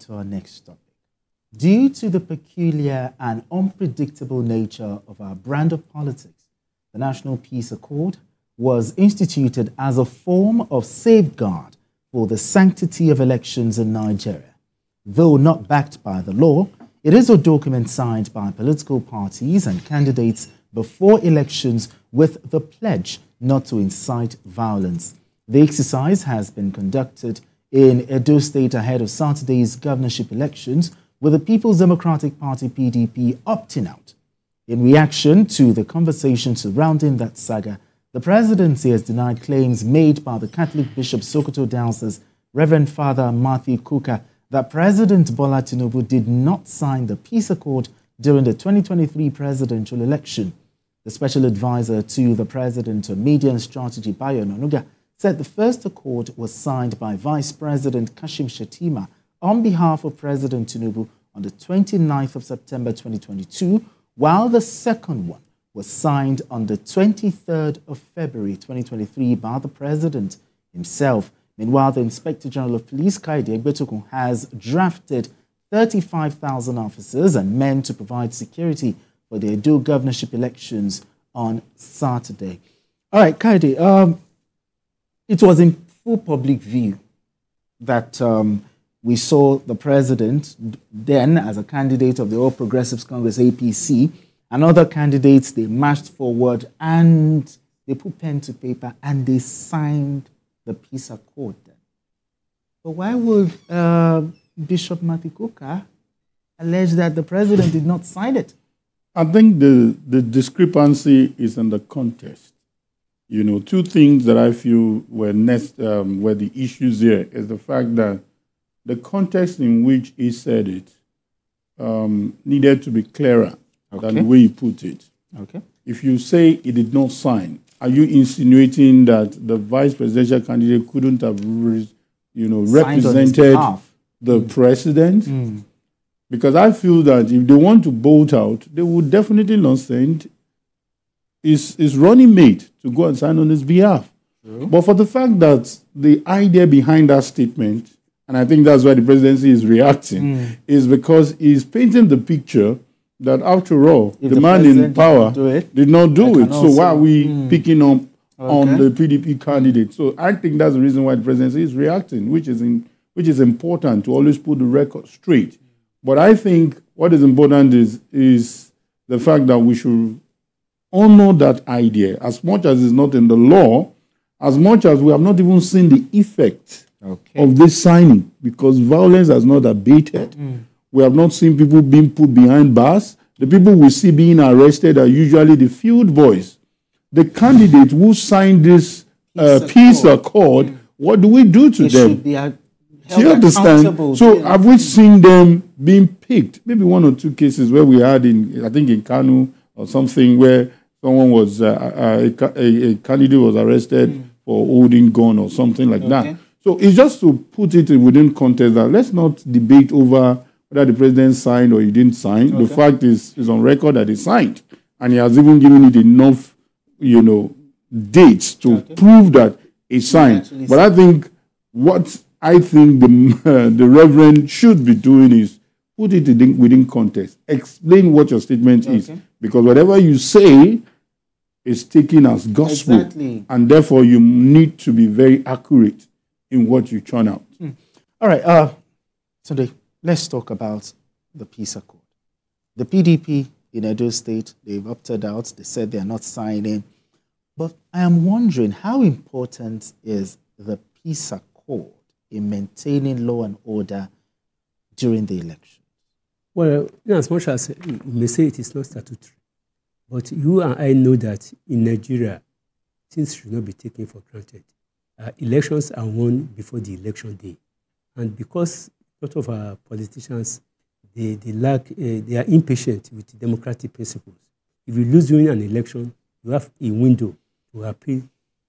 To our next topic. Due to the peculiar and unpredictable nature of our brand of politics, the National Peace Accord was instituted as a form of safeguard for the sanctity of elections in Nigeria. Though not backed by the law, it is a document signed by political parties and candidates before elections with the pledge not to incite violence. The exercise has been conducted in Edo State ahead of Saturday's governorship elections, with the People's Democratic Party (PDP) opting out. In reaction to the conversation surrounding that saga, the presidency has denied claims made by the Catholic Bishop Sokoto Diocese, Reverend Father Matthew Kuka, that President Bola Tinubu did not sign the peace accord during the 2023 presidential election. The special advisor to the president on media and strategy, Bayo Onanuga, said the first accord was signed by Vice President Kashim Shettima on behalf of President Tinubu on the 29th of September 2022, while the second one was signed on the 23rd of February 2023 by the president himself. Meanwhile, the Inspector General of Police, Kayode Egbetokun, has drafted 35,000 officers and men to provide security for the Edo governorship elections on Saturday. All right, Kayode, it was in full public view that we saw the president then as a candidate of the All Progressives Congress, APC, and other candidates. They marched forward and they put pen to paper and they signed the peace accord. But why would Bishop Matthew Kuka allege that the president did not sign it? I think the discrepancy is in the context. You know, two things that I feel were the issues here is the fact that the context in which he said it needed to be clearer than the way he put it. Okay. If you say he did not sign, are you insinuating that the vice presidential candidate couldn't have, represented the president? Because I feel that if they want to vote out, they would definitely not send his running mate to go and sign on his behalf. True. But for the fact that the idea behind that statement, and I think that's why the presidency is reacting, is because he's painting the picture that after all, if the man in power did not do it. So why are we picking up on the PDP candidate? So I think that's the reason why the presidency is reacting, which is important to always put the record straight. But I think what is important is the fact that we should honor that idea as much as it's not in the law, as much as we have not even seen the effect of this signing, because violence has not abated. We have not seen people being put behind bars. The people we see being arrested are usually the field boys. The candidate who signed this peace accord, what do we do to them? Do you understand? So have we seen them being picked? Maybe one or two cases where we had I think in Kanu or something, where someone was, a candidate was arrested for holding gun or something like that. So it's just to put it within context that let's not debate over whether the president signed or he didn't sign. The fact is on record that he signed. And he has even given it enough, dates to prove that he signed. But I think the Reverend should be doing is put it within context. Explain what your statement is. Because whatever you say is taken as gospel. And therefore, you need to be very accurate in what you churn out. All right. Today, let's talk about the peace accord. The PDP in Edo State, they've opted out. They said they're not signing. But I am wondering, how important is the peace accord in maintaining law and order during the election? Well, as much as you may say it is not statutory, but you and I know that in Nigeria, things should not be taken for granted. Elections are won before the election day. And because a lot of our politicians, they are impatient with democratic principles. If you lose during an election, you have a window to appeal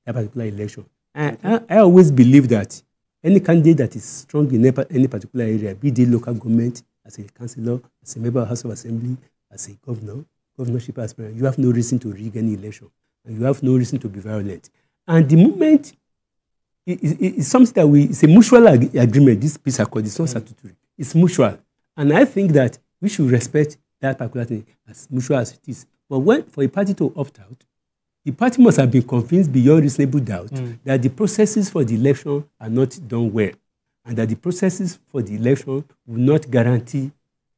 that particular election. And I always believe that any candidate that is strong in any particular area, be the local government, as a councillor, as a member of House of Assembly, as a governor, governorship aspirant, you have no reason to rig any election. And you have no reason to be violent. And the moment, it's something that it's a mutual agreement, this peace accord, it's not statutory. It's mutual. And I think that we should respect that particular thing as mutual as it is. But when for a party to opt out, the party must have been convinced beyond reasonable doubt that the processes for the election are not done well, and that the processes for the election will not guarantee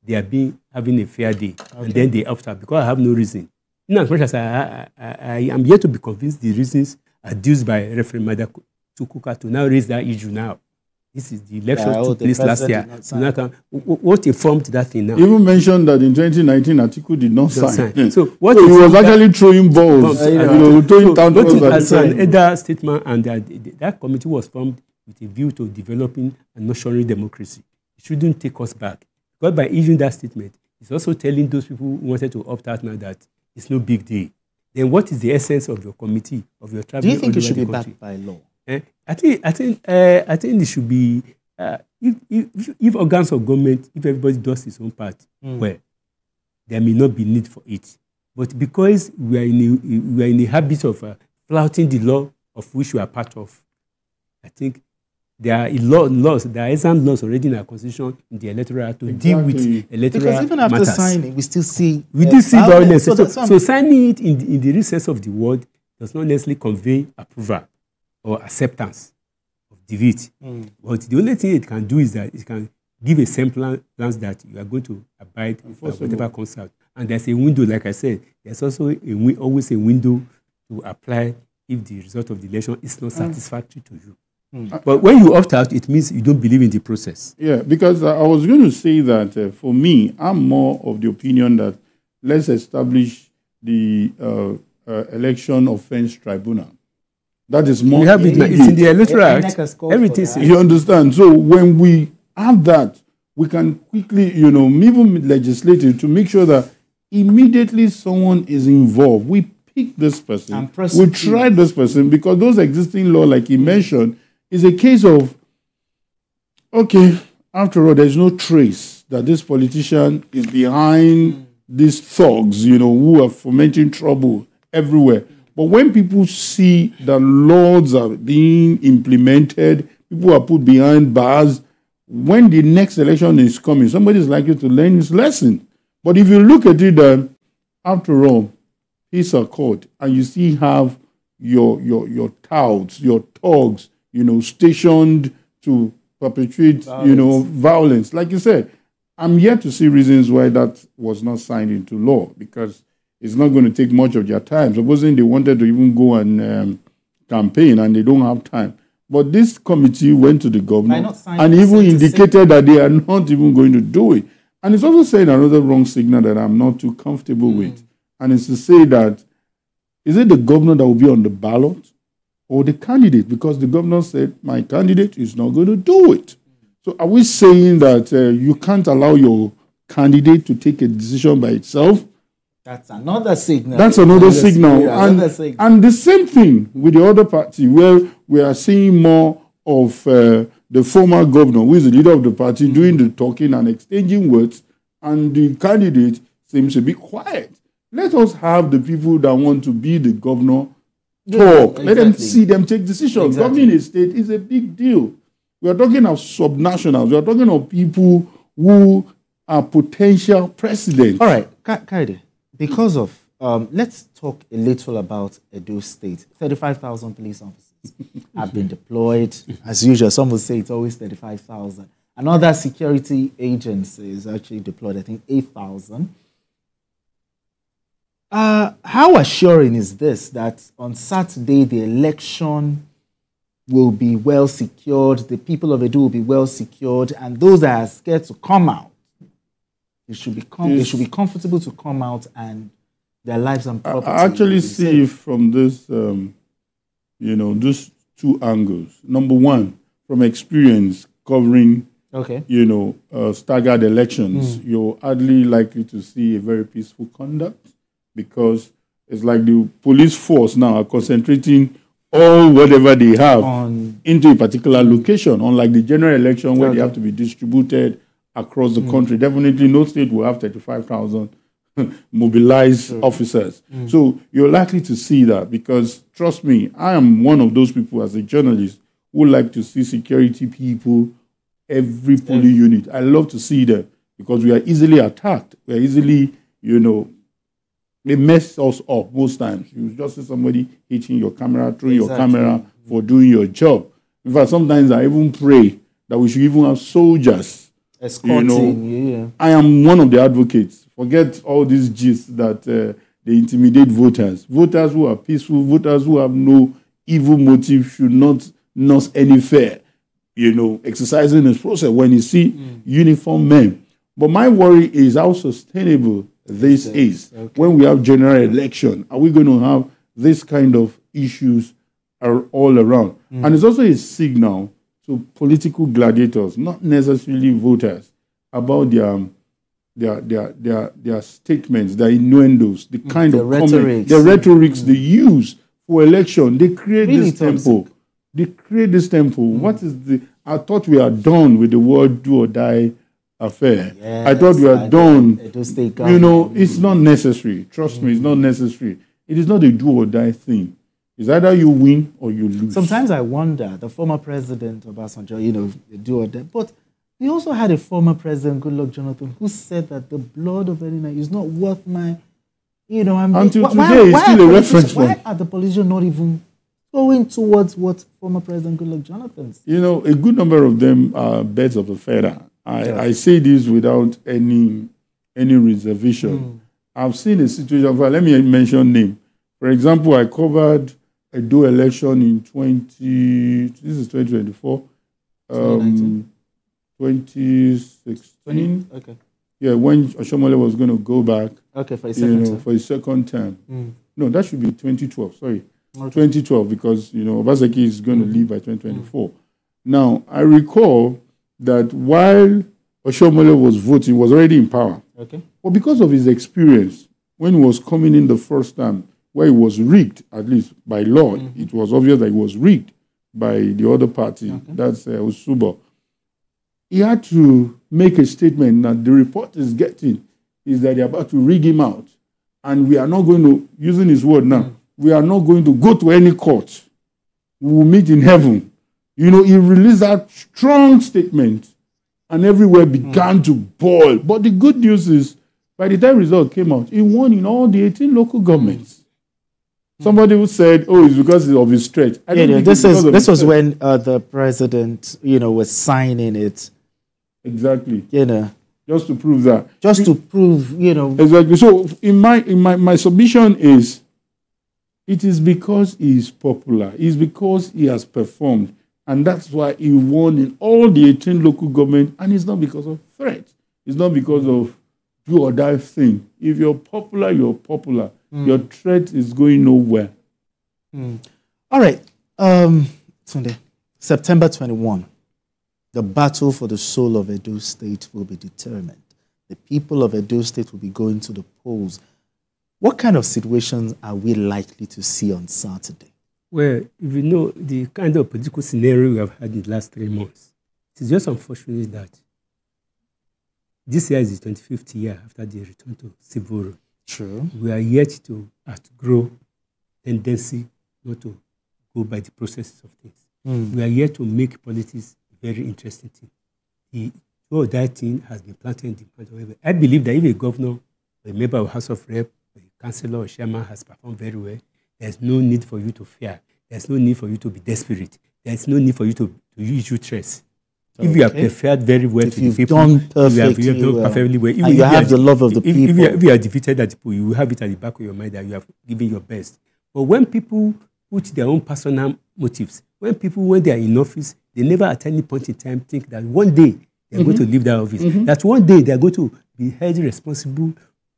they are having a fair day. Okay. And then they opt out because I have no reason. In as much as I am yet to be convinced the reasons adduced by Referee Mada Tukuka to now raise that issue now. This is the election took place last year. What informed that thing now? Even mentioned that in 2019, Atiku did not sign. So he was actually throwing balls, throwing counters as an elder statesman, and that committee was formed with a view to developing and nurturing democracy. It shouldn't take us back. Because by issuing that statement, it's also telling those people who wanted to opt out now that it's no big deal. Then what is the essence of your committee, of your travel? Do you think it should be backed by law? I think it should be if organs of government, if everybody does his own part, well, there may not be need for it. But because we are in a habit of flouting the law of which we are part of, I think there are laws, there are excellent laws already in our constitution in the electoral act to deal with electoral because even after matters. Signing, we still see violence. So signing it in the real sense of the word does not necessarily convey approval or acceptance of defeat. But the only thing it can do is that it can give a semblance that you are going to abide by whatever comes out. And there's a window, like I said, there's also always a window to apply if the result of the election is not satisfactory to you. But when you opt out, it means you don't believe in the process. Yeah, because I was going to say that for me, I'm more of the opinion that let's establish the election offense tribunal. That is more. It's in the electoral act. Everything. You understand? So when we have that, we can quickly, even legislate to make sure that immediately someone is involved. We pick this person. We try this person because those existing law, like he mentioned, is a case of, okay, after all, there's no trace that this politician is behind these thugs, who are fomenting trouble everywhere. But when people see that laws are being implemented, people are put behind bars, when the next election is coming, somebody is likely to learn his lesson. But if you look at it, after all, peace accord, and you still have your touts, your thugs, stationed to perpetrate, violence. Like you said, I'm yet to see reasons why that was not signed into law, because it's not going to take much of their time. Supposing they wanted to even go and campaign and they don't have time. But this committee went to the governor and even indicated that they are not even going to do it. And it's also saying another wrong signal that I'm not too comfortable with. And it's to say that, is it the governor that will be on the ballot or the candidate? Because the governor said, my candidate is not going to do it. So are we saying that you can't allow your candidate to take a decision by itself? That's another signal. That's another signal. And the same thing with the other party, where we are seeing more of the former governor, who is the leader of the party, doing the talking and exchanging words, and the candidate seems to be quiet. Let us have the people that want to be the governor talk. Let them see them take decisions. Governing a state is a big deal. We are talking of subnationals. We are talking of people who are potential presidents. All right, Kayode, because of, let's talk a little about Edo State. 35,000 police officers have been deployed. As usual, some will say it's always 35,000. Another security agency is actually deployed, I think 8,000. How assuring is this that on Saturday the election will be well secured, the people of Edo will be well secured, and those that are scared to come out, they should be comfortable to come out and their lives and property. I actually see from this, these two angles. Number one, from experience covering, staggered elections, you're hardly likely to see a very peaceful conduct, because it's like the police force now are concentrating all whatever they have into a particular location, unlike the general election where they have to be distributed across the country. Definitely no state will have 35,000 mobilized officers. So you're likely to see that, because trust me, I am one of those people as a journalist who like to see security people every polling unit. I love to see them because we are easily attacked. We are easily, they mess us up most times. You just see somebody hitting your camera, throwing your camera for doing your job. In fact, sometimes I even pray that we should even have soldiers escorting. I am one of the advocates. Forget all these gists that they intimidate voters. Voters who are peaceful, voters who have no evil motive should not nurse any fear, exercising this process when you see uniformed men. But my worry is how sustainable this is. When we have general election, are we going to have this kind of issues all around? And it's also a signal to political gladiators, not necessarily voters, about their statements, their innuendos, the kind of comment, the rhetorics they use for election. They create this tempo. They create this tempo. What is I thought we are done with the word do or die affair. Yes, I thought we are done. It's not necessary. Trust me, it's not necessary. It is not a do or die thing. It's either you win or you lose. Sometimes I wonder, the former president of Obasanjo, do or die. But we also had a former president, Goodluck Jonathan, who said that the blood of any man is not worth my, until today, it's still a reference point. Why are the politicians not even going towards what former President Goodluck Jonathan said? A good number of them are birds of a feather. I say this without any reservation. I've seen a situation, let me mention name. For example, I covered a Edo election in 2024, 2016. Okay. Yeah, when Oshomole was going to go back. Okay, for his second term. For his second term. No, that should be 2012. Sorry, 2012 because Obaseki is going to leave by 2024. Now I recall that while Oshomole was voting, he was already in power. Okay. But because of his experience, when he was coming in the first time, where it was rigged, at least by law, it was obvious that it was rigged by the other party. That's Osubo. He had to make a statement that the report is getting is that they're about to rig him out. And we are not going to, using his word now, we are not going to go to any court. We will meet in heaven. He released that strong statement and everywhere began to boil. But the good news is, by the time result came out, he won in all the 18 local governments. Somebody who said, it's because of his stretch. This was when the president, was signing it. Exactly. Just to prove that. Exactly. So in my submission is, it is because he is popular. It's because he has performed. And that's why he won in all the 18 local governments. And it's not because of threat. It's not because of do or die thing. If you're popular, you're popular. Your threat is going nowhere. All right. Sunday, September 21. The battle for the soul of Edo State will be determined. The people of Edo State will be going to the polls. What kind of situations are we likely to see on Saturday? Well, if you know the kind of political scenario we have had in the last 3 months, it is just unfortunate that this year is the 25th year after the return to civil rule. True. We are yet to outgrow tendency not to go by the processes of things. We are yet to make politics very interesting thing. That thing has been planted in the mind of everyone. I believe that if a governor, a member of House of Rep, a councillor or chairman has performed very well, there's no need for you to fear. There's no need for you to be desperate. There's no need for you to use your stress. Okay. If you have prepared very well to the people, you have done perfectly well. And you have the love of the people. If you are defeated at the people, you will have it at the back of your mind that you have given your best. But when people put their own personal motives, when they are in office, they never at any point in time think that one day they are going to leave that office. That one day they are going to be held responsible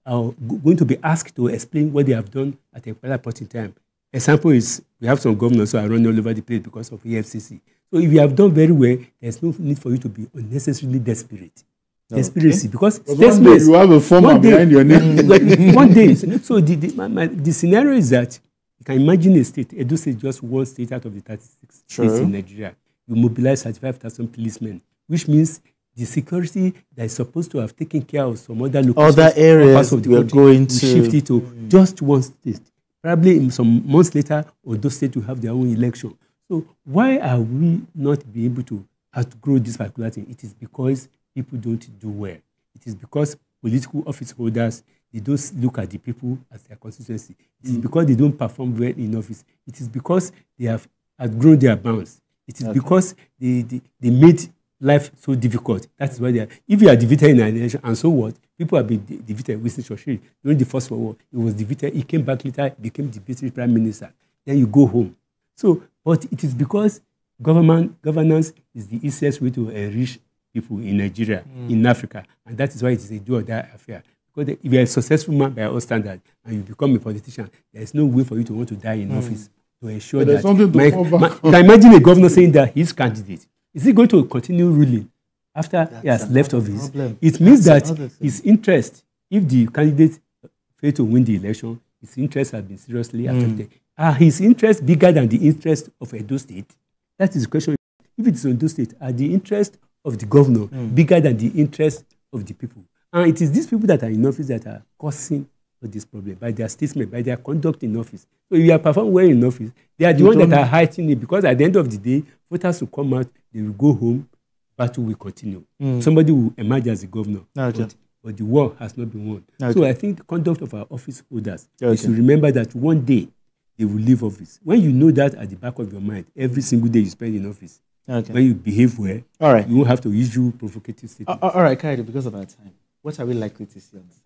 or going to be asked to explain what they have done at a particular point in time. Example is, we have some governors who are running all over the place because of EFCC. So if you have done very well, there's no need for you to be unnecessarily desperate. Desperacy, because one day you have a former behind your name. One day. So the scenario is that you can imagine a state, Edo State is just one state out of the 36 states in Nigeria. You mobilize 35,000 policemen, which means the security that is supposed to have taken care of some other locations, other areas of the country, going to shift it to just one state. Probably in some months later, Edo State will have their own election. So why are we not be able to outgrow this particular thing, it is because people don't do well. It is because political office holders, they don't look at the people as their constituency. It is because they don't perform well in office. It is because they have outgrown their bounds. It is because they made life so difficult. That is why they are. If you are defeated in an election, and so what? People have been defeated. Winston Churchill, during the First World War, he was defeated. He came back later, became deputy prime minister. Then you go home. So, but it is because governance is the easiest way to enrich people in Nigeria, in Africa, and that is why it is a do or die affair. Because if you are a successful man by all standards and you become a politician, there is no way for you to want to die in office to ensure that. Can imagine a governor saying that his candidate is he going to continue ruling after he has left office? It means that his interest, if the candidate failed to win the election, his interest has been seriously affected. Are his interests bigger than the interest of Edo State? That is the question. If it is Edo State, are the interests of the governor bigger than the interest of the people? And it is these people that are in office that are causing this problem by their statement, by their conduct in office. So if you are performing well in office, they are the ones that are hiding it, because at the end of the day, voters will come out, they will go home, battle will continue. Somebody will emerge as a governor, but the war has not been won. So I think the conduct of our office holders, they should remember that one day they will leave office. When you know that at the back of your mind, every single day you spend in office, when you behave well, you won't have to issue provocative statements. All right, Kayode, because of our time, what are we likely to see on this?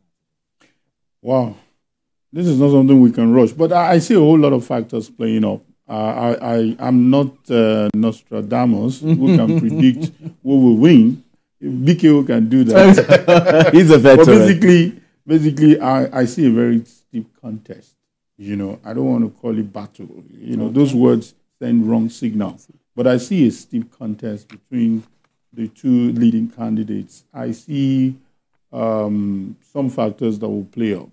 Wow. This is not something we can rush, but I see a whole lot of factors playing up. I'm not Nostradamus who can predict who will win. BKO can do that. He's a veteran. But basically, I see a very steep contest. You know, I don't want to call it battle. You know, those words send wrong signals. But I see a steep contest between the two leading candidates. I see some factors that will play up.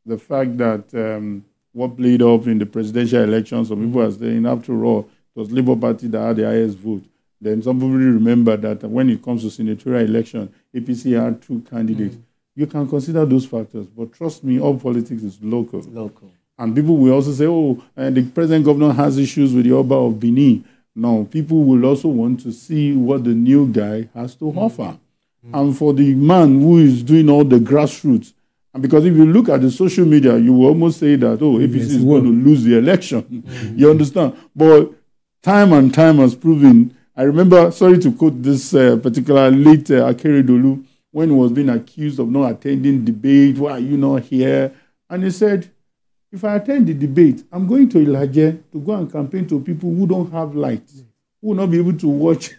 The fact that what played up in the presidential elections, some people are saying, after all, it was Labour Party that had the highest vote. Then some people remember that when it comes to senatorial election, APC had two candidates. You can consider those factors, but trust me, all politics is local. And people will also say, oh, the present governor has issues with the Oba of Benin. No, people will also want to see what the new guy has to offer. And for the man who is doing all the grassroots, and because if you look at the social media, you will almost say that, oh, APC is going to lose the election. You understand? But time and time has proven. I remember, sorry to quote this particular late Akeredolu, when he was being accused of not attending debate, why are you not here? And he said, if I attend the debate, I'm going to Ilaje to go and campaign to people who don't have lights, who will not be able to watch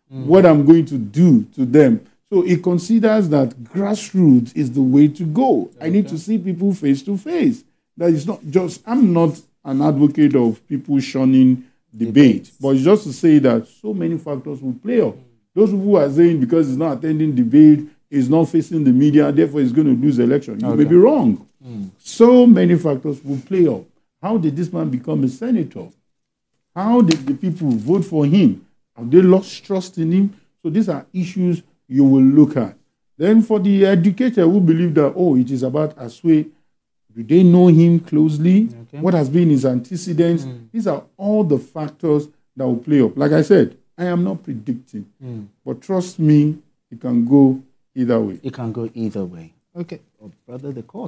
what I'm going to do to them. So he considers that grassroots is the way to go. I need to see people face to face. That is not just, I'm not an advocate of people shunning debate, but it's just to say that so many factors will play up. Those who are saying because he's not attending debate, he's not facing the media, therefore he's going to lose the election. You may be wrong. So many factors will play up. How did this man become a senator? How did the people vote for him? Have they lost trust in him? So these are issues you will look at. Then for the educator who believe that, oh, it is about Aswe, do they know him closely? What has been his antecedents? These are all the factors that will play up. Like I said, I am not predicting. But trust me, it can go either way. It can go either way. Okay. Oh, brother, the court.